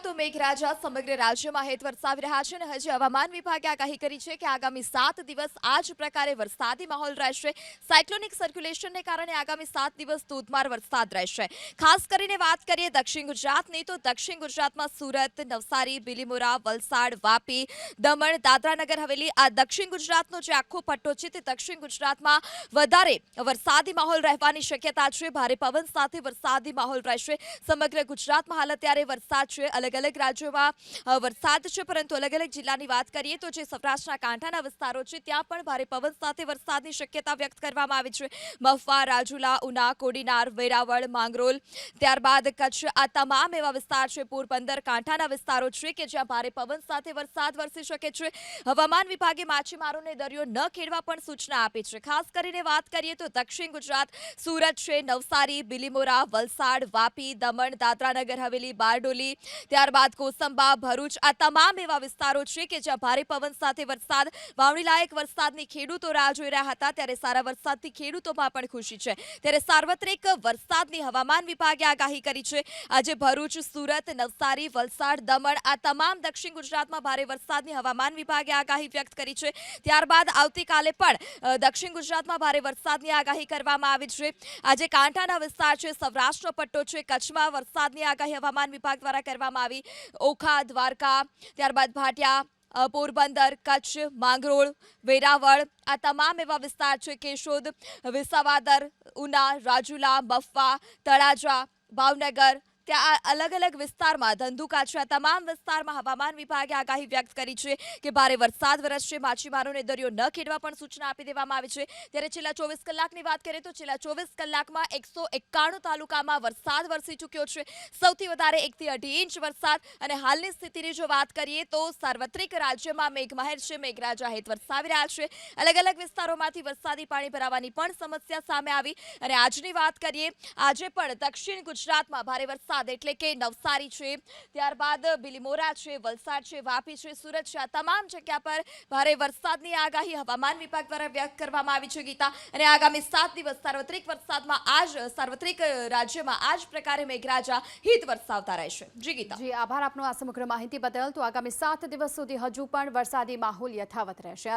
તો મેઘરાજા સમગ્ર રાજ્યમાં હેત વરસાવી રહ્યા છે અને હજી હવામાન વિભાગે આગાહી કરી છે કે આગામી 7 દિવસ આ જ પ્રકારે વરસાદી માહોલ રહેશે। સાયક્લોનિક સર્ક્યુલેશનને કારણે આગામી 7 દિવસ ધોધમાર વરસાદ રહેશે। ખાસ કરીને વાત કરીએ દક્ષિણ ગુજરાતની તો દક્ષિણ ગુજરાતમાં સુરત, નવસારી, બિલીમોરા, વલસાડ, વાપી, દમણ, દાદરાનગર હવેલી આ દક્ષિણ ગુજરાતનો જે આખો પટ્ટો છે તે દક્ષિણ ગુજરાતમાં વધારે વરસાદી માહોલ રહેવાની શક્યતા છે। ભારે પવન સાથે વરસાદી માહોલ રહેશે। સમગ્ર ગુજરાતમાં હાલ અત્યારે વરસાદ છે। अलग अलग राज्यों में वरसाद है, परंतु अलग अलग जिल्लाની વાત કરીએ તો જે સૌરાષ્ટ્રના કાંઠાના વિસ્તારો છે ત્યાં પણ ભારે પવન સાથે વરસાદની શક્યતા વ્યક્ત કરવામાં આવી છે। મહુવા, રાજુલા, ઉના, કોડીનાર, વેરાવળ, માંગરોળ, ત્યારબાદ કચ્છ આ તમામ એવા વિસ્તાર છે। પોરબંદર કાંઠાના વિસ્તારો છે કે જ્યાં ભારે પવન સાથે વરસાદ વરસી શકે છે। હવામાન વિભાગે માછીમારોને દરિયો ન ખેડવા પણ સૂચના આપી છે। ખાસ કરીને વાત કરીએ તો દક્ષિણ ગુજરાત, સુરત છે, નવસારી, બિલીમોરા, વલસાડ, વાપી, દમણ, દાદરાનગર હવેલી, બારડોલી, ત્યારબાદ કોસંબા, ભરૂચ આ તમામ એવા વિસ્તારો છે કે જ્યાં ભારે પવન સાથે વરસાદ વાવણીલાયક વરસાદની ખેડૂતો રાહ જોઈ રહ્યા હતા ત્યારે સારા વરસાદથી ખેડૂતોમાં પણ ખુશી છે। ત્યારે સાર્વત્રિક વરસાદની હવામાન વિભાગે આગાહી કરી છે। આજે ભરૂચ, સુરત, નવસારી, વલસાડ, દમણ આ તમામ દક્ષિણ ગુજરાતમાં ભારે વરસાદની હવામાન વિભાગે આગાહી વ્યક્ત કરી છે। ત્યારબાદ આવતીકાલે પણ દક્ષિણ ગુજરાતમાં ભારે વરસાદની આગાહી કરવામાં આવી છે। આજે કાંઠાના વિસ્તાર છે, સૌરાષ્ટ્રનો પટ્ટો છે, કચ્છમાં વરસાદની આગાહી હવામાન વિભાગ દ્વારા કરવામાં આવી। ઓખા, દ્વારકા, ત્યારબાદ ભાટિયા, પોરબંદર, કચ્છ, માંગરોળ, વેરાવળ આ તમામ એવા વિસ્તાર છે, કેશોદ, વિસાવદર, ઉના, રાજુલા, મહુવા, તળાજા, ભાવનગર ત્યાં અલગ અલગ વિસ્તારમાં ધંધુકા છે આ તમામ વિસ્તારમાં હવામાન વિભાગે આગાહી વ્યક્ત કરી છે કે ભારે વરસાદ વરસશે। માછીમારોને દરિયો ન ખેડવા પણ સૂચના આપી દેવામાં આવી છે। ત્યારે છેલ્લા 24 કલાકની વાત કરીએ તો છેલ્લા 24 કલાકમાં 191 તાલુકામાં વરસાદ વરસી ચૂક્યો છે। સૌથી વધારે 1 થી 2.5 ઇંચ વરસાદ અને હાલની સ્થિતિની જો વાત કરીએ તો સાર્વત્રિક રાજ્યમાં મેઘમહેર છે, મેઘરાજા હેત વરસાવી રહ્યા છે। અલગ અલગ વિસ્તારોમાંથી વરસાદી પાણી ભરાવાની પણ સમસ્યા સામે આવી અને આજની વાત કરીએ આજે પણ દક્ષિણ ગુજરાતમાં ભારે વરસાદ એટલે કે નવસારી છે, ત્યારબાદ બિલીમોરા છે, વલસાડ છે, વાપી છે, સુરત છે આ તમામ જગ્યા પર ભારે વરસાદની આગાહી હવામાન વિભાગ દ્વારા વ્યક્ત કરવામાં આવી છે ગીતા। અને આગામી 7 દિવસ સાર્વત્રિક વરસાદમાં સાર્વત્રિક રાજ્યમાં આ જ પ્રકારે મેઘરાજા હિત વરસાવતા રહેશે। જી ગીતા। જી આભાર આપનો આ સમગ્ર માહિતી બદલ। તો આગામી 7 દિવસ સુધી હજુ પણ વરસાદી માહોલ યથાવત રહેશે।